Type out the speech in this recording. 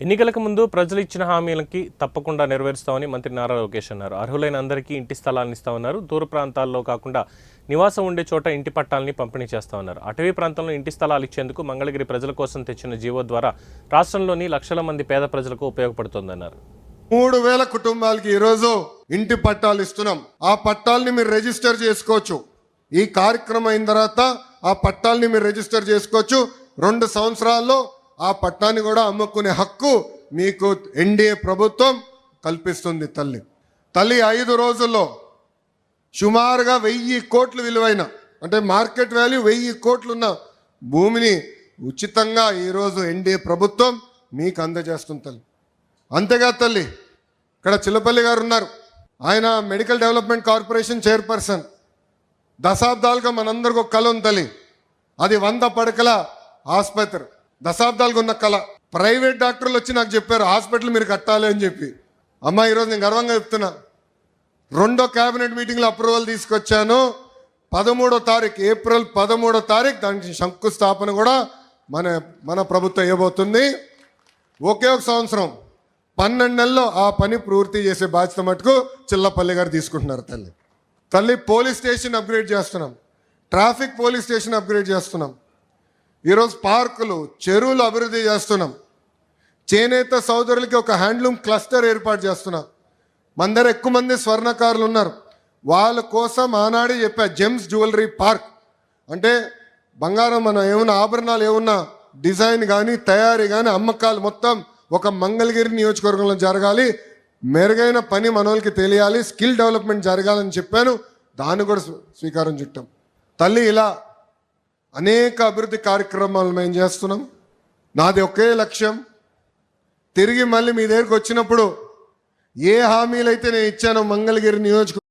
ఎన్నికలకు ముందు ప్రజలు ఇచ్చిన హామీలకి తప్పకుండా నెరవేరుస్తామని మంత్రి నారా లోకేష్ అన్నారు. అర్హులైన అందరికీ ఇంటి స్థలాలను ఇస్తామన్నారు. దూర ప్రాంతాల్లో కాకుండా నివాసం ఉండే చోట ఇంటి పట్టాలని పంపిణీ చేస్తామన్నారు. అటవీ ప్రాంతంలో ఇంటి స్థలాలు ఇచ్చేందుకు మంగళగిరి ప్రజల కోసం తెచ్చిన జీవో ద్వారా రాష్ట్రంలోని లక్షల మంది పేద ప్రజలకు ఉపయోగపడుతోందన్నారు. 3,000 కుటుంబాలకి ఈరోజు ఇంటి పట్టాలు ఇస్తున్నాం. ఆ పట్టాలని మీరు రిజిస్టర్ చేసుకోవచ్చు. ఈ కార్యక్రమం అయిన తర్వాత ఆ పట్టాలని మీరు రిజిస్టర్ చేసుకోవచ్చు. 2 సంవత్సరాల్లో ఆ పట్టాన్ని కూడా అమ్ముకునే హక్కు మీకు ఎన్డీఏ ప్రభుత్వం కల్పిస్తుంది. తల్లి 5 రోజుల్లో సుమారుగా 1000 కోట్లు విలువైన, అంటే మార్కెట్ వాల్యూ 1000 కోట్లున్న భూమిని ఉచితంగా ఈరోజు ఎన్డీఏ ప్రభుత్వం మీకు అందజేస్తుంది. అంతేగా తల్లి, ఇక్కడ చిల్లపల్లి గారు ఉన్నారు. ఆయన మెడికల్ డెవలప్మెంట్ కార్పొరేషన్ చైర్పర్సన్. దశాబ్దాలుగా మనందరికి ఒక కళ ఉంది తల్లి. అది 100 పడకల ఆసుపత్రి. దశాబ్దాలుగా ఉన్న కళ. ప్రైవేట్ డాక్టర్లు వచ్చి నాకు చెప్పారు హాస్పిటల్ మీరు కట్టాలి అని చెప్పి. అమ్మ ఈరోజు నేను గర్వంగా చెప్తున్నా, 2వ క్యాబినెట్ మీటింగ్లో అప్రూవల్ తీసుకొచ్చాను. 13వ తారీఖు, ఏప్రిల్ 13వ తారీఖు దానికి శంకుస్థాపన కూడా మన ప్రభుత్వం ఇవ్వబోతుంది. ఒకే ఒక సంవత్సరం 12 నెలల్లో ఆ పని పూర్తి చేసే బాధ్యత మటుకు చిల్లపల్లి గారు తీసుకుంటున్నారు. తల్లి పోలీస్ స్టేషన్ అప్గ్రేడ్ చేస్తున్నాం. ట్రాఫిక్ పోలీస్ స్టేషన్ అప్గ్రేడ్ చేస్తున్నాం. ఈరోజు పార్కులు, చెరువులు అభివృద్ధి చేస్తున్నాం. చేనేత సోదరులకి ఒక హ్యాండ్లూమ్ క్లస్టర్ ఏర్పాటు చేస్తున్నాం. మన దగ్గర ఎక్కువ మంది స్వర్ణకారులు ఉన్నారు. వాళ్ళ కోసం ఆనాడే చెప్పా జెమ్స్ జ్యువెలరీ పార్క్. అంటే బంగారం మన ఏమన్నా ఆభరణాలు ఏమన్నా డిజైన్ కానీ తయారీ కానీ అమ్మకాలు మొత్తం ఒక మంగళగిరి నియోజకవర్గంలో జరగాలి. మెరుగైన పని మనోళ్ళకి తెలియాలి, స్కిల్ డెవలప్మెంట్ జరగాలని చెప్పాను. దాన్ని కూడా స్వీకారం చుట్టాం. తల్లి ఇలా అనేక అభివృద్ధి కార్యక్రమాలు మేము చేస్తున్నాం. నాది ఒకే లక్ష్యం, తిరిగి మళ్ళీ మీ దగ్గరికి వచ్చినప్పుడు ఏ హామీలు అయితే నేను ఇచ్చానో మంగళగిరి నియోజకవర్గం